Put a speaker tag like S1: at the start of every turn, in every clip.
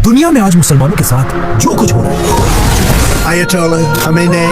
S1: दुनिया में आज मुसलमानों के साथ जो कुछ हो रहा है,
S2: Ayatollah Khamenei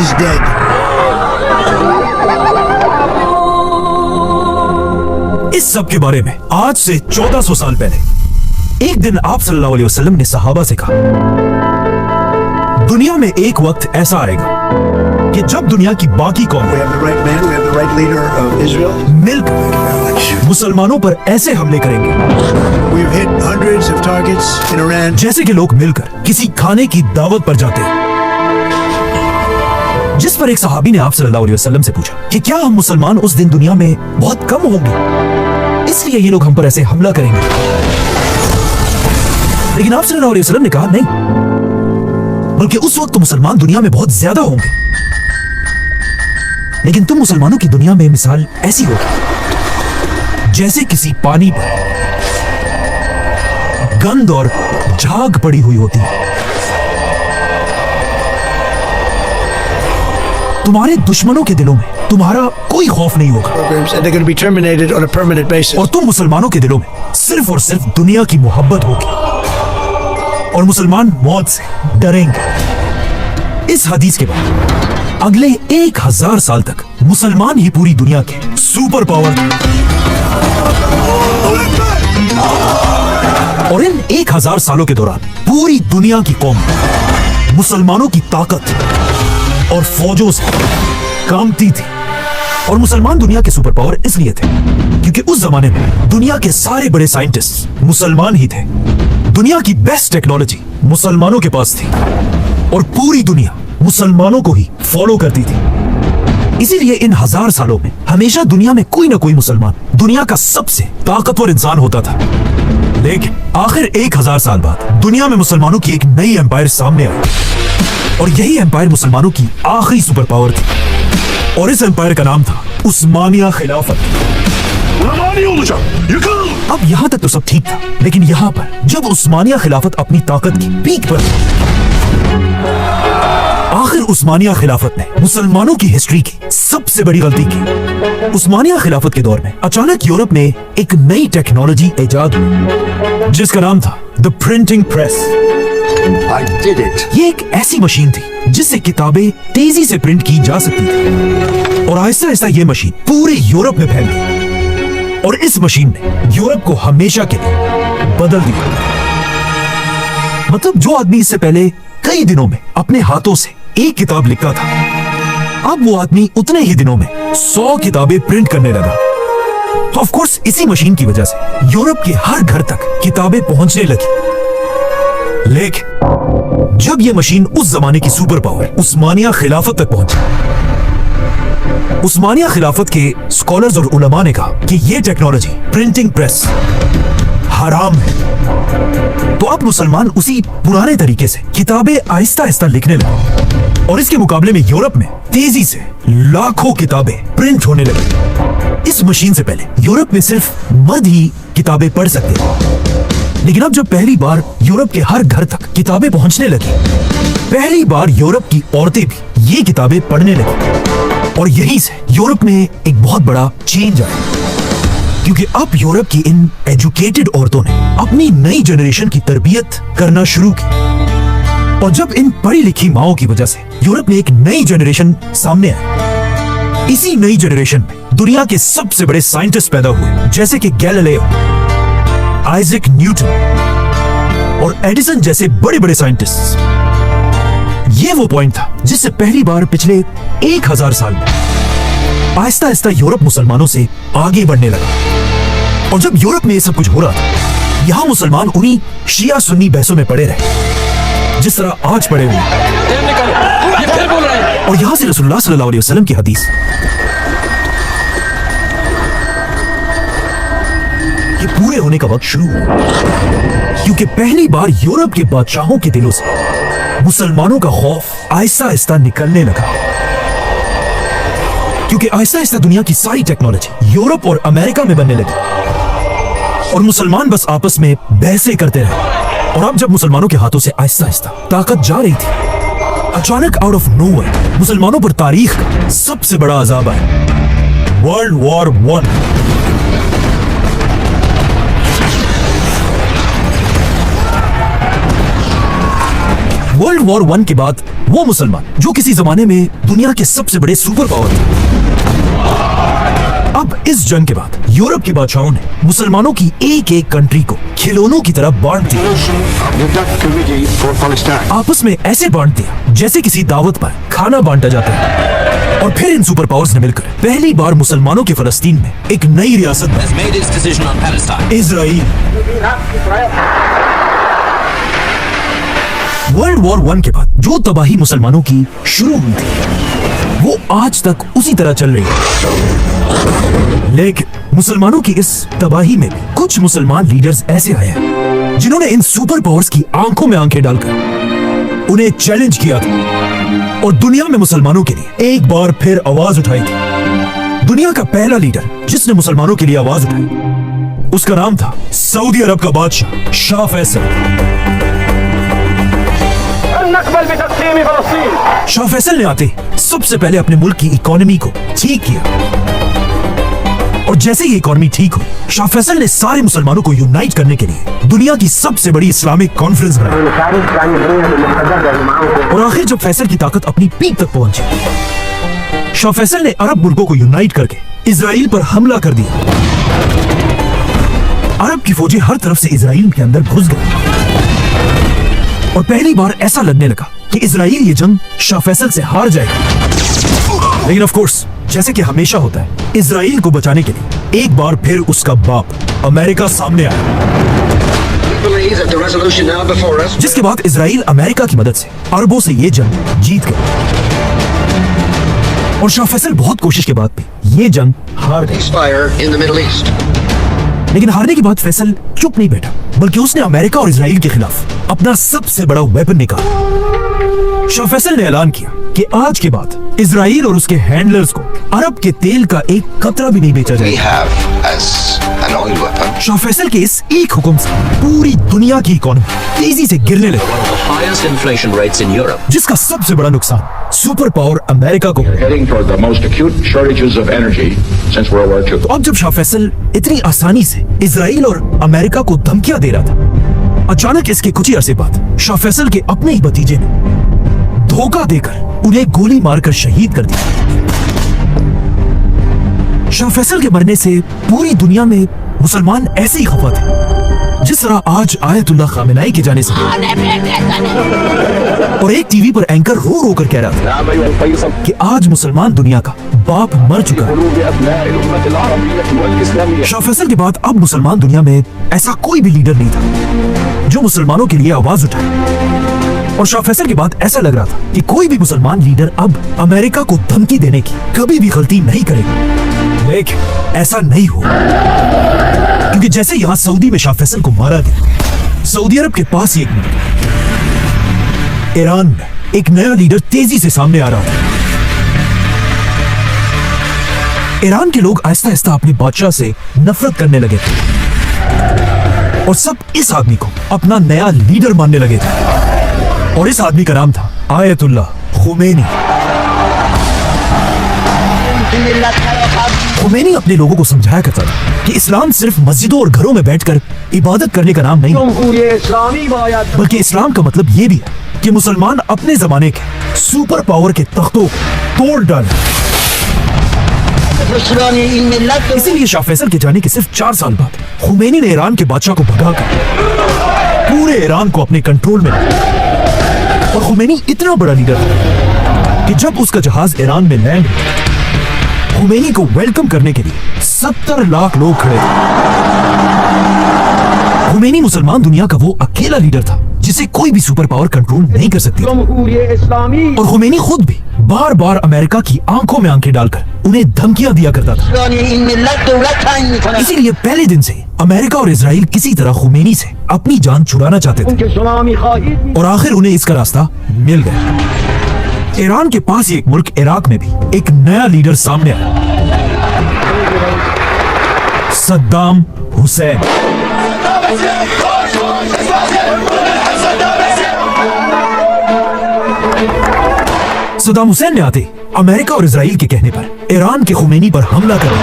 S2: is dead.
S1: इस सब के बारे में आज से 1400 साल पहले एक दिन आप सल्लल्लाहु अलैहि वसल्लम ने सहाबा से कहा, दुनिया में एक वक्त ऐसा आएगा कि जब दुनिया की बाकी कौम
S2: We have the right man, we have the right leader of Israel.
S1: मिलकर मुसलमानों पर ऐसे हमले करेंगे
S2: We've hit hundreds of targets in Iran.
S1: जैसे कि लोग मिलकर किसी खाने की दावत पर जाते हैं। जिस पर एक सहाबी ने आप सल्लल्लाहु अलैहि वसल्लम से पूछा कि क्या हम मुसलमान उस दिन दुनिया में बहुत कम होंगे, इसलिए ये लोग हम पर ऐसे हमला करेंगे। लेकिन आप सल्लल्लाहु अलैहि वसल्लम ने कहा नहीं, बल्कि उस वक्त तो मुसलमान दुनिया में बहुत ज्यादा होंगे, लेकिन तुम मुसलमानों की दुनिया में मिसाल ऐसी होगी जैसे किसी पानी पर गंद और झाग पड़ी हुई होती है। तुम्हारे दुश्मनों के दिलों में तुम्हारा कोई खौफ नहीं होगा
S2: Programs, and they're going to be terminated on a permanent basis.
S1: और तुम मुसलमानों के दिलों में सिर्फ और सिर्फ दुनिया की मोहब्बत होगी और मुसलमान मौत से डरेंगे। इस हदीस के बाद अगले 1000 साल तक मुसलमान ही पूरी दुनिया के सुपर पावर और इन 1000 सालों के दौरान पूरी दुनिया की कौम मुसलमानों की ताकत और फौजों से कामती थी। और मुसलमान दुनिया के सुपर पावर इसलिए थे क्योंकि उस जमाने में दुनिया के सारे बड़े साइंटिस्ट मुसलमान ही थे। दुनिया की बेस्ट टेक्नोलॉजी मुसलमानों के पास थी और पूरी दुनिया मुसलमानों को ही फॉलो करती थी। इसीलिए इन 1000 सालों में हमेशा दुनिया में कोई ना कोई मुसलमान दुनिया का सबसे ताकतवर इंसान होता था। लेकिन आखिर 1000 साल बाद दुनिया में मुसलमानों की एक नई एम्पायर सामने आई और यही एम्पायर मुसलमानों की आखिरी सुपर पावर थी और इस एम्पायर का नाम था उस्मानिया खिलाफत। अब यहाँ तक तो सब ठीक था, लेकिन यहाँ पर जब उस्मानिया खिलाफत अपनी ताकत की पीक पर आखिर उस्मानिया खिलाफत ने मुसलमानों की हिस्ट्री की सबसे बड़ी गलती की। उस्मानिया खिलाफत के दौर में अचानक यूरोप में एक नई टेक्नोलॉजी इजाद हुई जिसका नाम था the printing press.
S2: I did it.
S1: ये एक ऐसी मशीन थी जिससे किताबें तेजी से प्रिंट की जा सकती थी और आहिस्ता आहिस्ता ये मशीन पूरे यूरोप में फैल गई और इस मशीन ने यूरोप को हमेशा के लिए बदल दिया। मतलब जो आदमी इससे पहले कई दिनों में अपने हाथों से एक किताब लिखता था, अब वो आदमी उतने ही दिनों में 100 किताबें प्रिंट करने लगा। तो ऑफ कोर्स इसी मशीन की वजह से यूरोप के हर घर तक किताबें पहुंचने लगी। लेकिन जब यह मशीन उस जमाने की सुपर पावर उस्मानिया खिलाफत तक पहुंची, उस्मानिया खिलाफत के स्कॉलर्स और उलमा ने कहा कि यह टेक्नोलॉजी प्रिंटिंग प्रेस हराम है। तो अब मुसलमान उसी पुराने तरीके से किताबें आहिस्ता आहिस्ता लिखने लगे और इसके मुकाबले में यूरोप में तेजी से लाखों किताबें प्रिंट होने लगी। इस मशीन से पहले यूरोप में सिर्फ मर्द ही किताबें पढ़ सकते थे, लेकिन अब जब पहली बार यूरोप के हर घर तक किताबें पहुंचने लगी, पहली बार यूरोप की औरतें भी ये किताबें पढ़ने लगी और यहीं से यूरोप में एक बहुत बड़ा चेंज आया क्योंकि अब यूरोप की इन एजुकेटेड औरतों ने अपनी नई जनरेशन की तरबियत करना शुरू की। और जब इन पढ़ी लिखी माओं की वजह से यूरोप में एक नई जनरेशन सामने आई, इसी नई जनरेशन में दुनिया के सबसे बड़े साइंटिस्ट पैदा हुए जैसे कि गैलीलियो, आइजैक न्यूटन और एडिसन जैसे बड़े बड़े साइंटिस्ट। ये वो पॉइंट था जिससे पहली बार पिछले 1000 साल में आहिस्ता आहिस्ता यूरोप मुसलमानों से आगे बढ़ने लगा। और जब यूरोप में ये सब कुछ हो रहा था, यहाँ मुसलमान उन्हीं शिया सुन्नी बहसों में पड़े रहे जिस तरह आज पड़े हुए। और यहाँ से रसूलुल्लाह सल्लल्लाहु अलैहि वसल्लम की हदीस ये पूरे होने का वक्त शुरू हुआ क्योंकि पहली बार यूरोप के बादशाहों के दिलों से मुसलमानों का खौफ आहिस्ता आहिस्ता निकलने लगा क्योंकि आहिस्ता आहिस्ता दुनिया की सारी टेक्नोलॉजी यूरोप और अमेरिका में बनने लगी और मुसलमान बस आपस में बहसें करते रहे। और अब जब मुसलमानों के हाथों से आहिस्ता आहिस्ता ताकत जा रही थी, अचानक आउट ऑफ नोवेयर मुसलमानों पर तारीख का सबसे बड़ा अजाब आया वर्ल्ड वॉर 1। वर्ल्ड वॉर 1 के बाद वो मुसलमान जो किसी जमाने में दुनिया के सबसे बड़े सुपर पावर थे, अब इस जंग के बाद यूरोप के बादशाहों ने मुसलमानों की एक एक कंट्री को खिलौनों की तरह बांट दिया। आपस में ऐसे बांट दिया जैसे किसी दावत पर खाना बांटा जाता है। और फिर इन सुपर पावर्स ने मिलकर पहली बार मुसलमानों के फलस्तीन में एक नई रियासत बनाई, इजराइल। वर्ल्ड वॉर 1 के बाद जो तबाही मुसलमानों की शुरू हुई थी वो आज तक उसी तरह चल रही है। लेकिन मुसलमानों की इस तबाही में भी कुछ मुसलमान लीडर्स ऐसे आए हैं जिन्होंने इन सुपर पावर्स की आंखों में आंखें डालकर उन्हें चैलेंज किया था और दुनिया में मुसलमानों के लिए एक बार फिर आवाज उठाई थी। दुनिया का पहला लीडर जिसने मुसलमानों के लिए आवाज उठाई, उसका नाम था सऊदी अरब का बादशाह शाह फैसल। शाह फैसल ने आते सबसे पहले अपने मुल्क की इकोनॉमी को ठीक किया और जैसे ही इकोनॉमी ठीक हुई, शाह फैसल ने सारे मुसलमानों को यूनाइट करने के लिए दुनिया की सबसे बड़ी इस्लामिक कॉन्फ्रेंस बनाई। और आखिर जब फैसल की ताकत अपनी पीक तक पहुंची, शाह फैसल ने अरब मुल्कों को यूनाइट करके इजराइल पर हमला कर दिया। अरब की फौजें हर तरफ से इजराइल के अंदर घुस गई और पहली बार ऐसा लगने लगा कि इजराइल ये जंग शाह फैसल से हार जाएगा। लेकिन ऑफ कोर्स जैसे कि हमेशा होता है, इजराइल को बचाने के लिए एक बार फिर उसका बाप अमेरिका सामने आया, जिसके बाद इजराइल अमेरिका की मदद से अरबों से ये जंग जीत गया। और शाह फैसल बहुत कोशिश के बाद भी ये जंग हार गया। लेकिन हारने के बाद फैसल चुप नहीं बैठा, बल्कि उसने अमेरिका और इजराइल के खिलाफ अपना सबसे बड़ा वेपन निकाला। शाह फैसल ने ऐलान किया कि आज के बाद इजराइल और उसके हैंडलर्स को अरब के तेल का एक कतरा भी नहीं बेचा जाएगा। शाह फैसल के इस एक हुक्म से पूरी दुनिया की इकोनॉमी तेजी से गिरने लगी, जिसका सबसे बड़ा नुकसान सुपर पावर अमेरिका को। तो अब जब शाह फैसल इतनी आसानी से इजराइल और अमेरिका को धमकियां दे रहा था, अचानक इसके कुछ ही अरसे बाद शाह फैसल के अपने ही भतीजे ने धोखा देकर उन्हें गोली मारकर शहीद कर दिया। शाह फैसल के मरने से पूरी दुनिया में मुसलमान ऐसे ही खफा थे जिस तरह आज आयतुल्लाह खामेनेई के जाने से। और एक टीवी पर एंकर रो रो कर कह रहा था कि आज मुसलमान दुनिया का बाप मर चुका है। शाह फैसल के बाद अब मुसलमान दुनिया में ऐसा कोई भी लीडर नहीं था जो मुसलमानों के लिए आवाज उठाए। और शाह फैसल के बाद ऐसा लग रहा था कि कोई भी मुसलमान लीडर अब अमेरिका को धमकी देने की कभी भी गलती नहीं करेगा। लेकिन ऐसा नहीं हुआ, क्योंकि जैसे यहां सऊदी में शाह फैसल को मारा गया, सऊदी अरब के पास ही एक मिनट ईरान में एक नया लीडर तेजी से सामने आ रहा था। ईरान के लोग आहिस्ता आहिस्ता अपने बादशाह से नफरत करने लगे थे और सब इस आदमी को अपना नया लीडर मानने लगे थे। और इस आदमी का नाम था आयतुल्लाह खुमैनी। खुमैनी अपने लोगों को समझाया करता था कि इस्लाम सिर्फ मस्जिदों और घरों में बैठकर इबादत करने का नाम नहीं, बल्कि इस्लाम का मतलब ये भी है कि मुसलमान अपने जमाने के सुपर पावर के तख्तों को तोड़ डालें। इसीलिए शाह फैसल के जाने के सिर्फ 4 साल बाद खुमैनी ने ईरान के बादशाह को भगाकर पूरे ईरान को अपने कंट्रोल में लाया। और खुमैनी इतना बड़ा लीडर था कि जब उसका जहाज ईरान में लैंड हुआ, खुमैनी को वेलकम करने के लिए 70 लाख लोग खड़े थे। खुमैनी मुसलमान दुनिया का वो अकेला लीडर था जिसे कोई भी सुपर पावर कंट्रोल नहीं कर सकती। और खुमैनी खुद भी बार बार अमेरिका की आंखों में आंखें डालकर उन्हें धमकियां दिया करता था। इसीलिए पहले दिन से अमेरिका और इजराइल किसी तरह खुमैनी से अपनी जान छुड़ाना चाहते थे और आखिर उन्हें इसका रास्ता मिल गया। ईरान के पास ही एक मुल्क इराक में भी एक नया लीडर सामने आया, सद्दाम हुसैन। सद्दाम हुसैन ने आते अमेरिका और इजराइल के कहने पर ईरान के खुमैनी पर हमला करना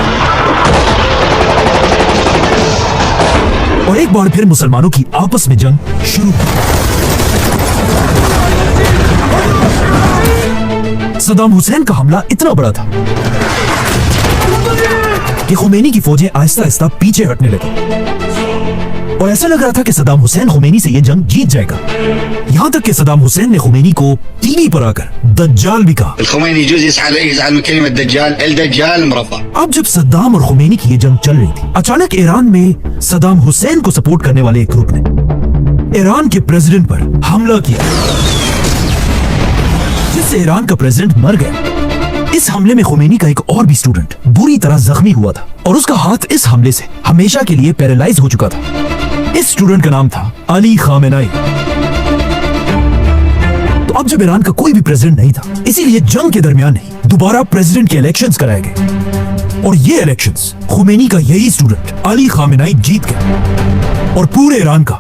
S1: और एक बार फिर मुसलमानों की आपस में जंग शुरू हुई। सद्दाम हुसैन का हमला इतना बड़ा था कि खुमैनी की फौजें आहिस्ता आहिस्ता पीछे हटने लगी और ऐसा लग रहा था कि सद्दाम हुसैन खुमैनी से यह जंग जीत जाएगा। यहां तक कि सद्दाम हुसैन ने खुमैनी को टीवी पर आकर दज्जाल भी कहा।
S3: खुमैनी यज़अल मिन कलिमत दज्जाल, अल दज्जाल मुरब्बा।
S1: अब जब सद्दाम और खुमैनी की यह जंग चल रही थी, अचानक ईरान में सद्दाम हुसैन को सपोर्ट करने वाले एक ग्रुप ने ईरान के प्रेसिडेंट पर हमला किया, जिससे ईरान का प्रेसिडेंट मर गया। इस हमले में खुमैनी का एक और भी स्टूडेंट बुरी तरह जख्मी हुआ था और उसका हाथ इस हमले से हमेशा के लिए पैरालाइज हो चुका था। इस स्टूडेंट का नाम था अली खामेनेई। तो अब जब ईरान का कोई भी प्रेसिडेंट नहीं था, इसीलिए जंग के दरमियान ही दोबारा प्रेसिडेंट के इलेक्शंस कराए गए और ये इलेक्शंस खुमैनी का यही स्टूडेंट अली खामेनेई जीत गया और पूरे ईरान का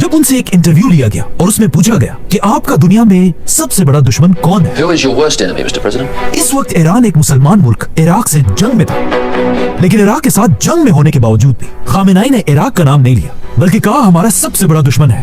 S1: जब उनसे एक इंटरव्यू लिया गया और उसमें पूछा गया कि आपका दुनिया में सबसे बड़ा दुश्मन कौन है।
S4: Who is your worst enemy, Mr. President?
S1: इस वक्त ईरान एक मुसलमान मुल्क इराक से जंग में था, लेकिन इराक के साथ जंग में होने के बावजूद भी खामेनेई ने इराक का नाम नहीं लिया, बल्कि कहा हमारा सबसे बड़ा दुश्मन है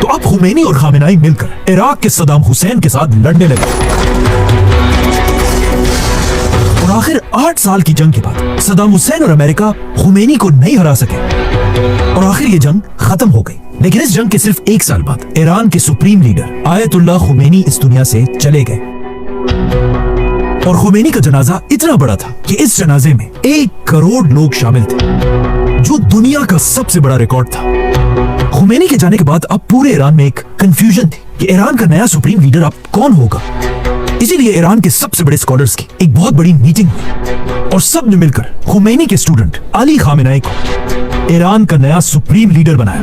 S1: तो अब खुमैनी और खामेनेई मिलकर इराक के सद्दाम हुसैन के साथ लड़ने लगे और आखिर 8 साल की जंग के बाद सद्दाम हुसैन और अमेरिका खुमैनी को नहीं हरा सके और आखिर ये जंग खत्म हो गई। लेकिन इस जंग के सिर्फ 1 साल बाद ईरान के सुप्रीम लीडर आयतुल्लाह खुमैनी इस दुनिया से चले गए और खुमैनी का जनाजा इतना बड़ा था कि इस जनाजे में 1 करोड़ लोग शामिल थे, जो दुनिया का सबसे बड़ा रिकॉर्ड था। खुमैनी के जाने के बाद अब पूरे ईरान में एक कंफ्यूजन थी कि ईरान का नया सुप्रीम लीडर अब कौन होगा। इसीलिए ईरान के सबसे बड़े स्कॉलर्स की एक बहुत बड़ी मीटिंग हुई और सब ने मिलकर खुमैनी के स्टूडेंट अली खामेनेई को ईरान का नया सुप्रीम लीडर बनाया।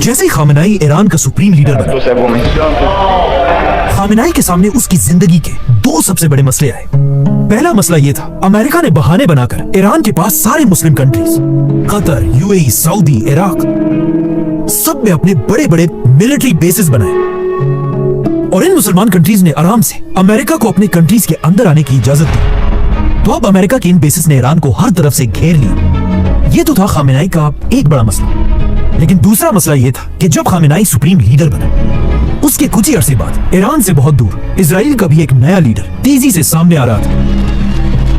S1: जैसे ही खामेनेई ईरान का सुप्रीम लीडर बना,
S5: 2/3
S1: खामेनेई के सामने उसकी जिंदगी के 2 सबसे बड़े मसले आए। पहला मसला यह था, अमेरिका ने बहाने बनाकर ईरान के पास सारे Muslim countries Qatar, UAE, Saudi, Iraq सब में अपने बड़े बड़े मिलिट्री बेसिस बनाए और इन मुसलमान कंट्रीज ने आराम से अमेरिका को अपने कंट्रीज के अंदर आने की इजाजत दी। तो अब अमेरिका के इन बेसिस ने ईरान को हर तरफ से घेर लिया। ये तो था खामेनेई का एक बड़ा मसला। लेकिन दूसरा मसला यह था कि जब खामेनेई सुप्रीम लीडर बना, उसके कुछ ही अरसे बाद ईरान से बहुत दूर इजराइल का भी एक नया लीडर तेजी से सामने आ रहा था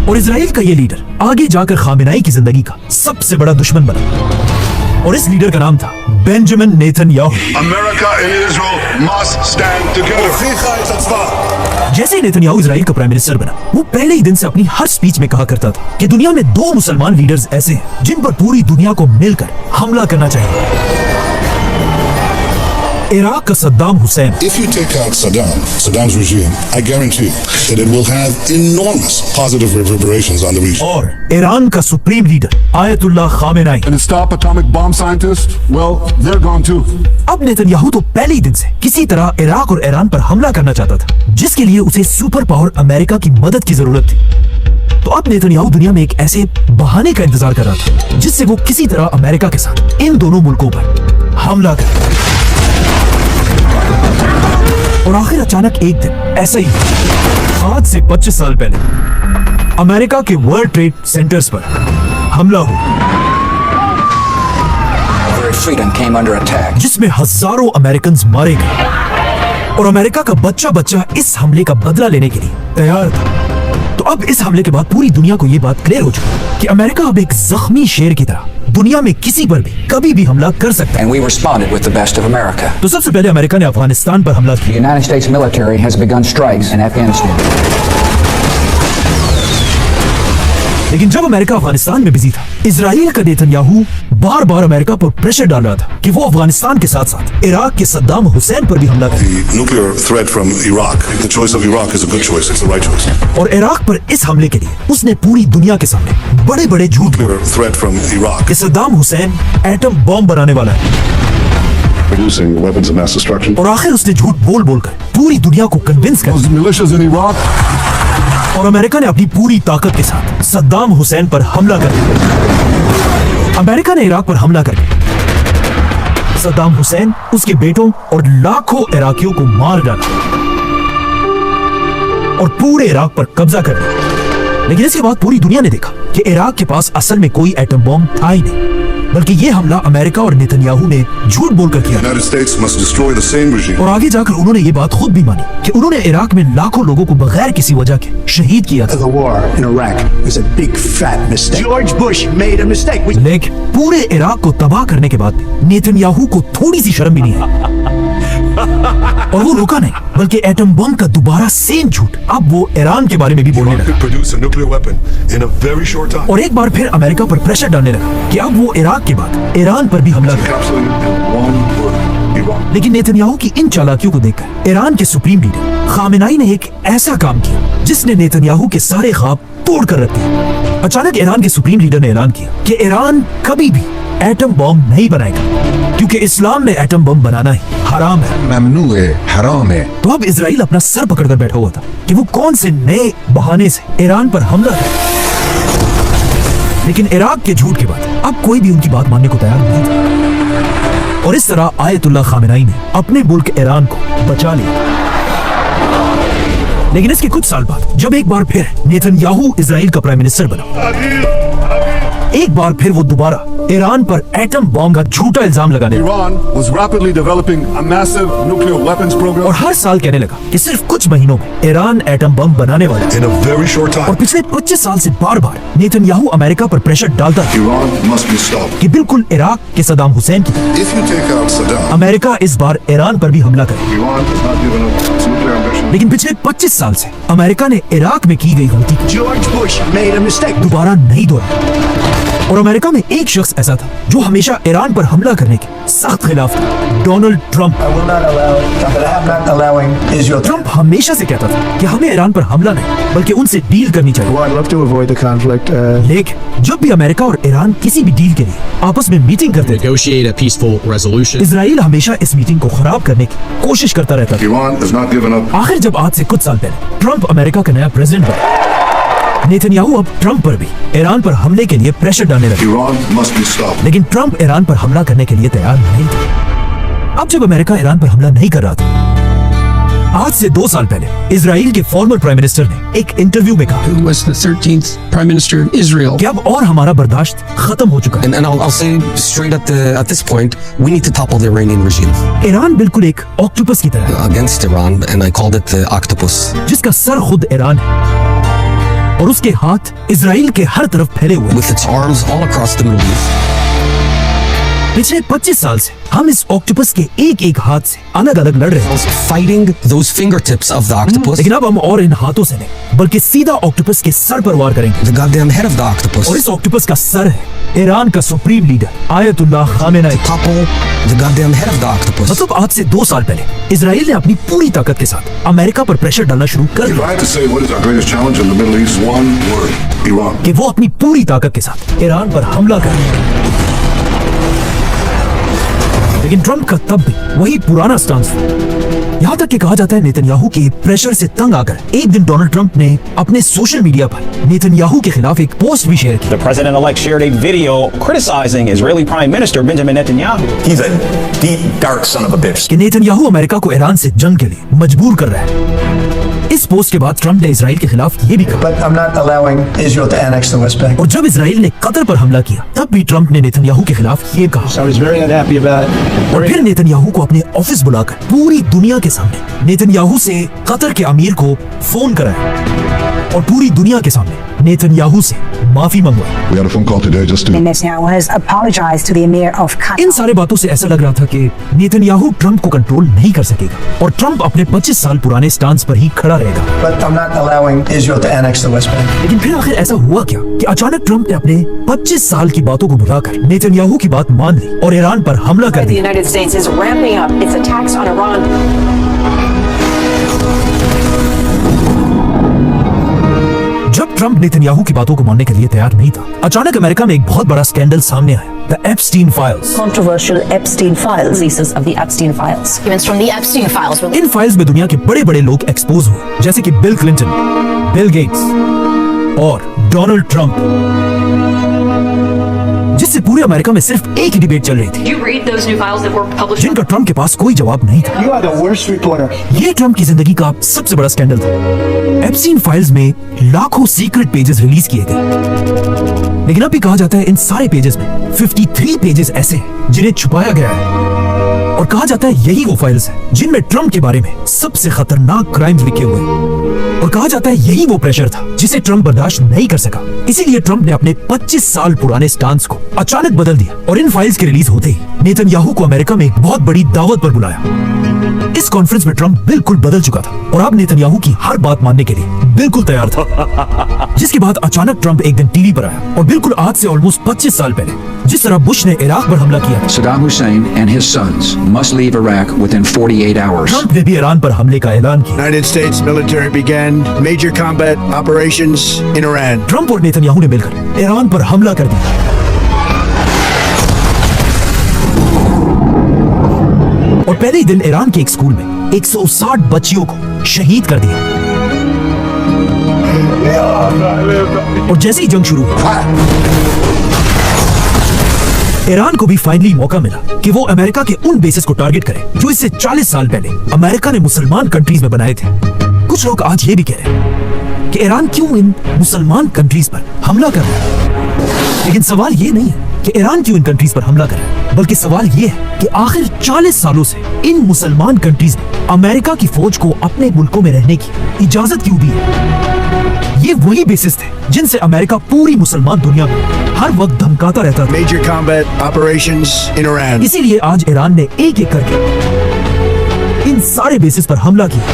S1: और इजराइल का ये लीडर आगे जाकर खामेनेई की जिंदगी का सबसे बड़ा दुश्मन बना और इस लीडर का नाम था Benjamin Netanyahu.
S6: America and Israel must stand together.
S1: जैसे ही नेतन्याहू इजराइल का प्राइम मिनिस्टर बना, वो पहले ही दिन से अपनी हर स्पीच में कहा करता था कि दुनिया में 2 मुसलमान लीडर्स ऐसे हैं जिन पर पूरी दुनिया को मिलकर हमला करना चाहिए। इराक का Saddam Hussain,
S6: If you take out Saddam's regime, I guarantee that it will have enormous positive reverberations on the region.
S1: और ईरान का supreme leader Ayatollah Khamenei.
S6: And stop atomic bomb scientists? Well, they're gone too.
S1: अब Netanyahu तो पहले ही दिन से किसी तरह Iraq और ईरान पर हमला करना चाहता था, जिसके लिए उसे सुपर पावर अमेरिका की मदद की जरूरत थी। तो अब नेतन्याहू दुनिया में एक ऐसे बहाने का इंतजार कर रहा था जिससे वो किसी तरह अमेरिका के साथ इन दोनों मुल्कों पर हमला करे। और आखिर अचानक एक दिन ऐसा ही, आज से 25 साल पहले अमेरिका के वर्ल्ड ट्रेड सेंटर्स पर हमला हुआ,
S4: Freedom came under attack.
S1: जिसमें हजारों अमेरिकन मारे गए और अमेरिका का बच्चा बच्चा इस हमले का बदला लेने के लिए तैयार था। तो अब इस हमले के बाद पूरी दुनिया को यह बात क्लियर हो चुकी कि अमेरिका अब एक जख्मी शेर की तरह दुनिया में किसी पर भी कभी भी हमला कर सकता है।
S4: And we responded with the best of America.
S1: तो सबसे पहले अमेरिका ने अफगानिस्तान पर हमला
S4: The
S1: किया।
S4: United States military has begun strikes in Afghanistan.
S1: लेकिन जब अमेरिका अफगानिस्तान में बिजी था, इजराइल का नेतन्याहू बार बार अमेरिका पर प्रेशर डाल रहा था कि वो अफगानिस्तान के साथ साथ इराक के सद्दाम हुसैन पर भी हमला करे।
S6: The nuclear threat from Iraq, the choice of Iraq is a good choice, it's the right choice.
S1: और इराक पर इस हमले के लिए उसने पूरी दुनिया के सामने बड़े बड़े झूठ बोले
S6: Nuclear threat from Iraq,
S1: कि सद्दाम हुसैन एटम बॉम्ब बनाने वाला है
S6: producing weapons of mass destruction.
S1: और आखिर उसने झूठ बोल बोलकर पूरी दुनिया को कन्विंस कर
S6: Those militias in Iraq,
S1: और अमेरिका ने अपनी पूरी ताकत के साथ सद्दाम हुसैन पर हमला कर दिया। अमेरिका ने इराक पर हमला करके सद्दाम हुसैन, उसके बेटों और लाखों इराकियों को मार डाला और पूरे इराक पर कब्जा कर लिया। लेकिन इसके बाद पूरी दुनिया ने देखा कि इराक के पास असल में कोई एटम बम था ही नहीं, बल्कि ये हमला अमेरिका और नेतन्याहू ने झूठ बोलकर किया।
S6: United States must destroy the same regime.
S1: और आगे जाकर उन्होंने ये बात खुद भी मानी कि उन्होंने इराक में लाखों लोगों को बगैर किसी वजह के शहीद किया था।
S2: The war in Iraq was a big fat mistake. George Bush made a mistake.
S1: लेकिन पूरे इराक को तबाह करने के बाद नेतन्याहू को थोड़ी सी शर्म भी नहीं है। और वो रुका नहीं, बल्कि एटम बम का दोबारा सेम झूठ अब वो ईरान के बारे में भी बोलने लगा।
S6: Produce a nuclear weapon in a very short time.
S1: और एक बार फिर अमेरिका पर प्रेशर डालने लगा कि अब वो इराक के बाद ईरान पर भी हमला करे।
S6: One word, Iran.
S1: लेकिन नेतन्याहू की इन चालाकियों को देखकर ईरान के सुप्रीम लीडर खामेनाई ने एक ऐसा काम किया जिसने नेतन्याहू के सारे ख्वाब तोड़ कर रख दिए। अचानक ईरान के सुप्रीम लीडर ने ऐलान किया कि ईरान कभी भी एटम बम नहीं बनाएगा, क्योंकि इस्लाम में एटम बम बनाना ही हराम है,
S6: ममनू है, हराम है।
S1: तो अब इजराइल अपना सर पकड़कर बैठा हुआ था कि वो कौन से नए बहाने से ईरान पर हमला करे। लेकिन इराक के झूठ के बाद अब कोई भी उनकी बात मानने को तैयार नहीं था, और इस तरह आयतुल्लाह खामेनाई ने अपने मुल्क ईरान को बचा लिया। लेकिन इसके कुछ साल बाद जब एक बार फिर नेतन्याहू इजराइल का प्राइम मिनिस्टर बना, एक बार फिर वो दोबारा ईरान पर एटम बम का झूठा इल्जाम लगाने लगा
S6: Iran was rapidly developing a massive nuclear weapons program
S1: और हर साल कहने लगा कि सिर्फ कुछ महीनों में ईरान एटम बम बनाने वाला है।
S6: in a very short
S1: और
S6: time.
S1: पिछले 25 साल से बार बार नेतन्याहू अमेरिका पर प्रेशर डालता है
S6: Iran must be stopped.
S1: कि बिल्कुल इराक के सद्दाम हुसैन की तरह
S6: If you take out Saddam,
S1: America इस बार ईरान पर भी हमला करे।
S6: Iran has not given up its nuclear ambition.
S1: लेकिन पिछले 25 साल से अमेरिका ने इराक में की गई गलती को
S2: George Bush made a mistake.
S1: दोबारा नहीं दोहराया। और अमेरिका में एक शख्स ऐसा था जो हमेशा ईरान पर हमला करने के सख्त खिलाफ था, Donald Trump.
S2: I will not allow it, but I'm not allowing Israel.
S1: Trump हमेशा से कहता था कि हमें ईरान पर हमला नहीं बल्कि उनसे डील करनी चाहिए।
S2: Well, I'd love to avoid the conflict.
S1: लेकिन जब भी अमेरिका और ईरान किसी भी डील के लिए आपस में मीटिंग करते थे,
S7: negotiate a peaceful resolution.
S1: Israel हमेशा इस मीटिंग को खराब करने की कोशिश करता रहता था।
S6: Iran has not given up.
S1: आखिर जब आज से कुछ साल पहले ट्रंप अमेरिका का नया प्रेसिडेंट बना, नेतन्याहू अब ट्रंप पर भी ईरान पर हमले के लिए प्रेशर डालने लगे।
S6: Iran must be stopped.
S1: लेकिन ट्रंप ईरान पर हमला करने के लिए तैयार नहीं था। अब जब अमेरिका ईरान पर हमला नहीं कर रहा था, आज से 2 साल पहले इजराइल के फॉर्मर प्राइम मिनिस्टर ने एक इंटरव्यू में कहा
S7: Who was the 13th Prime Minister of Israel?
S1: कि अब और हमारा बर्दाश्त खत्म हो चुका है।
S8: And I'll say straight at this point, we need to topple the Iranian regime.
S1: Iran बिल्कुल एक ऑक्टोपस की तरह है,
S8: Against Iran, and I called it the octopus.
S1: जिसका सर खुद ईरान है और उसके हाथ इजराइल के हर तरफ फैले हुए हैं।
S8: With its arms all across the Middle East.
S1: पिछले 25 साल से हम इस ऑक्टोपस के एक एक हाथ से अलग अलग लड़ रहे हैं,
S8: Fighting those fingertips of the octopus.
S1: लेकिन अब हम और इन हाथों से नहीं बल्कि सीधा ऑक्टोपस के सर पर वार करेंगे।
S8: The goddamn head of the
S1: और
S8: octopus.
S1: इस ऑक्टोपस का सर है ईरान का supreme leader Ayatollah Khamenei.
S8: Topple the goddamn head of the octopus.
S1: मतलब आज से 2 साल पहले इजराइल ने अपनी पूरी ताकत के साथ अमेरिका पर प्रेशर डालना शुरू कर
S6: If
S1: दिया
S6: I had to say what is our greatest challenge in the Middle East, one word, Iran.
S1: कि वो अपनी पूरी ताकत के साथ ईरान पर हमला करें। लेकिन ट्रंप का तब भी वही पुराना स्टांस था। यहाँ तक कि कहा जाता है नेतन्याहू के प्रेशर से तंग आकर एक दिन डोनाल्ड ट्रंप ने अपने सोशल मीडिया पर नेतन्याहू के खिलाफ एक पोस्ट भी शेयर की।
S9: The president-elect shared a video criticizing Israeli Prime Minister Benjamin Netanyahu.
S10: He's a deep, dark son of a bitch.
S1: कि नेतन्याहू अमेरिका को ईरान से जंग के लिए मजबूर कर रहा है। इस पोस्ट के बाद ट्रंप ने इजराइल के खिलाफ ये भी कहा।
S2: But I'm not allowing Israel to annex the West Bank.
S1: और जब इजराइल ने कतर पर हमला किया तब भी ट्रंप ने नेतन्याहू के खिलाफ ये कहा।
S2: So I was very unhappy about it.
S1: और फिर नेतन्याहू को अपने ऑफिस बुलाकर पूरी दुनिया के सामने नेतन्याहू से कतर के अमीर को फोन कराया और पूरी दुनिया के सामने नेतन्याहू से माफी मंगवाई।
S6: We had a phone call today just to
S11: Netanyahu has apologized to the Emir of Qatar.
S1: इन सारे बातों से ऐसा लग रहा था कि नेतन्याहू ट्रंप को कंट्रोल नहीं कर सकेगा और ट्रंप अपने 25 साल पुराने स्टांस पर ही खड़ा रहेगा।
S2: But I'm not allowing Israel to annex the West Bank.
S1: लेकिन फिर आखिर ऐसा हुआ क्या कि अचानक ट्रंप ने अपने 25 साल की बातों को भुलाकर नेतन्याहू की बात मान ली और ईरान पर हमला कर
S11: The
S1: दिया।
S11: United States is ramping up its attacks on Iran.
S1: जब ट्रंप नेतन्याहू की बातों को मानने के लिए तैयार नहीं था, अचानक अमेरिका में एक बहुत बड़ा स्कैंडल सामने आया, the Epstein files.
S11: Controversial Epstein files. Releases of the Epstein files. Documents from the Epstein files.
S1: In files में दुनिया के बड़े बड़े लोग एक्सपोज हुए, जैसे कि बिल क्लिंटन, बिल गेट्स और डोनाल्ड ट्रंप, जिससे पूरे अमेरिका में सिर्फ एक ही डिबेट चल रही थी,
S11: You read those new files that were published?
S1: जिनका ट्रम्प के पास कोई जवाब नहीं था।
S2: You are the worst reporter.
S1: ये ट्रम्प की जिंदगी का सबसे बड़ा स्कैंडल था। एप्स्टीन फाइल्स में लाखों सीक्रेट पेजेस रिलीज किए गए, लेकिन अभी कहा जाता है इन सारे पेजेस में 53 पेजेस ऐसे हैं जिन्हें छुपाया गया है, और कहा जाता है यही वो फाइल्स हैं जिनमें ट्रम्प के बारे में सबसे खतरनाक क्राइम्स लिखे हुए हैं, और कहा जाता है यही वो प्रेशर था जिसे ट्रम्प बर्दाश्त नहीं कर सका। इसीलिए ट्रम्प ने अपने 25 साल पुराने स्टांस को अचानक बदल दिया और इन फाइल्स के रिलीज होते ही नेतन्याहू को अमेरिका में एक बहुत बड़ी दावत पर बुलाया। इस कॉन्फ्रेंस में ट्रम्प बिल्कुल बदल चुका था और अब नेतन्याहू की हर बात मानने के लिए बिल्कुल तैयार था। जिसके बाद अचानक ट्रम्प एक दिन टीवी पर आया और बिल्कुल आज से ऑलमोस्ट 25 साल पहले जिस तरह बुश ने इराक पर हमला किया,
S4: Saddam Hussein and his sons must leave Iraq within 48 hours.
S1: Trump ने भी ईरान पर हमले का ऐलान किया।
S2: United States military began major combat operations in Iran.
S1: Trump और नेतन्याहू ने मिलकर ईरान पर हमला कर दिया। और पहले ही दिन ईरान के एक स्कूल में 160 बच्चियों को शहीद कर दिया। और जैसे ही जंग शुरू हुई, ईरान को भी फाइनली मौका मिला कि वो अमेरिका के उन बेसिस को टारगेट करे जो इससे 40 साल पहले अमेरिका ने मुसलमान कंट्रीज में बनाए थे। कुछ लोग आज ये भी कह रहे हैं कि ईरान क्यों इन मुसलमान कंट्रीज पर हमला कर रहा है, लेकिन सवाल ये नहीं है कि ईरान क्यों इन कंट्रीज पर हमला कर रहा है, बल्कि सवाल ये है कि आखिर 40 सालों से इन मुसलमान कंट्रीज ने अमेरिका की फौज को अपने मुल्कों में रहने की इजाजत क्यों दी है। ये वही बेसिस थे जिनसे अमेरिका पूरी मुसलमान दुनिया में हर वक्त धमकाता रहता था।
S2: Major combat operations in Iran.
S1: इसीलिए आज ईरान ने एक एक करके इन सारे बेसिस पर हमला किया।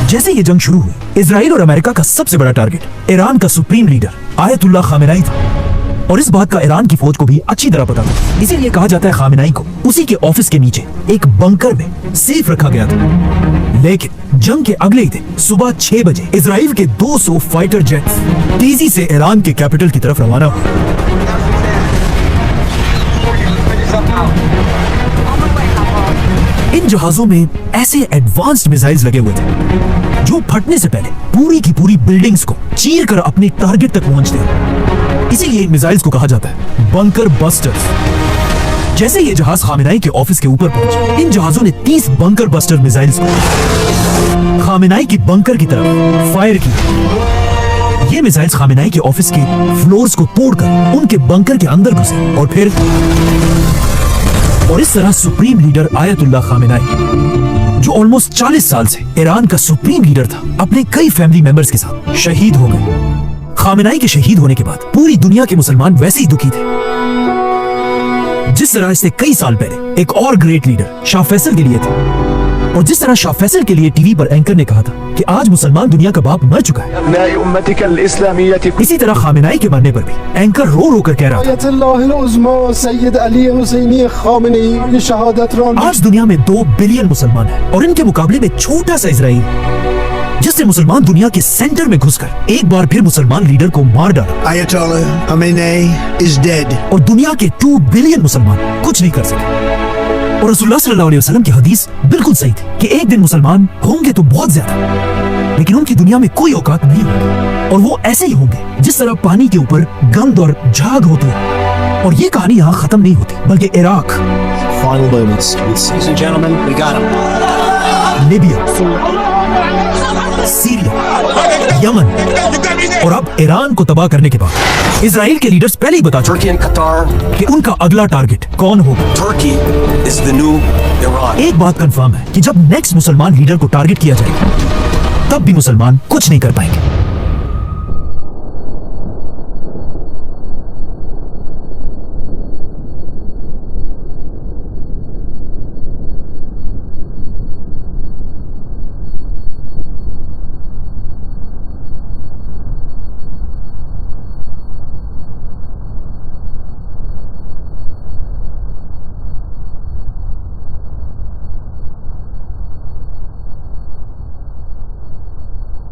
S1: जैसे ये जंग शुरू हुई, इजराइल और अमेरिका का सबसे बड़ा टारगेट ईरान का सुप्रीम लीडर आयतुल्लाह खामेनेई था, और इस बात का ईरान की फौज को भी अच्छी तरह पता था। इसीलिए कहा जाता है खामेनेई को उसी के ऑफिस के नीचे एक बंकर में सेफ रखा गया था। लेकिन जंग के अगले ही दिन सुबह 6 बजे इजराइल के 200 फाइटर जेट्स तेजी से ईरान के कैपिटल की तरफ रवाना हुए। इन जहाजों में ऐसे एडवांस्ड मिसाइल्स लगे हुए थे जो फटने से पहले पूरी की पूरी बिल्डिंग्स को चीर कर अपने टारगेट तक पहुंचते हैं। इसीलिए इन मिसाइल्स को कहा जाता है बंकर बस्टर्स। जैसे ये जहाज खामेनेई के ऑफिस के ऊपर पहुंचे, इन जहाजों ने 30 बंकर बस्टर मिसाइल्स को खामेनेई की बंकर की तरफ फायर किया। ये मिसाइल्स खामेनेई के ऑफिस के फ्लोर्स को तोड़कर उनके बंकर के अंदर घुसे और इस तरह सुप्रीम लीडर आयतुल्लाह खामेनेई, जो ऑलमोस्ट 40 साल से ईरान का सुप्रीम लीडर था, अपने कई फैमिली मेंबर्स के साथ शहीद हो गए। खामेनेई के शहीद होने के बाद पूरी दुनिया के मुसलमान वैसे ही दुखी थे जिस तरह इससे कई साल पहले एक और ग्रेट लीडर शाह फैसल के लिए थे, और जिस तरह शाह फैसल के लिए टीवी पर एंकर ने कहा था कि आज मुसलमान दुनिया का बाप मर चुका है। इसी तरह खामेनेई के मरने पर भी एंकर रो रो कर कह रहा था, आज दुनिया में 2 बिलियन मुसलमान हैं और इनके मुकाबले में छोटा सा इजराइल, जिससे मुसलमान दुनिया के सेंटर में घुसकर एक बार फिर मुसलमान लीडर को मार डाला।
S2: Ayatollah Khamenei is dead.
S1: और दुनिया के 2 बिलियन मुसलमान कुछ नहीं कर सके। और रसूलुल्लाह सल्लल्लाहु अलैहि वसल्लम की हदीस बिल्कुल सही थी कि एक दिन मुसलमान होंगे तो बहुत ज्यादा, लेकिन उनकी दुनिया में कोई औकात नहीं होगी, और वो ऐसे ही होंगे जिस तरह पानी के ऊपर गंद और झाग होती है। और ये कहानी यहाँ खत्म नहीं होती, बल्कि इराक, लीबिया, सीरिया, यमन और अब ईरान को तबाह करने के बाद इजराइल के लीडर्स पहले ही बता चुके हैं कि उनका अगला टारगेट कौन होगा। एक बात कंफर्म है कि जब नेक्स्ट मुसलमान लीडर को टारगेट किया जाएगा, तब भी मुसलमान कुछ नहीं कर पाएंगे।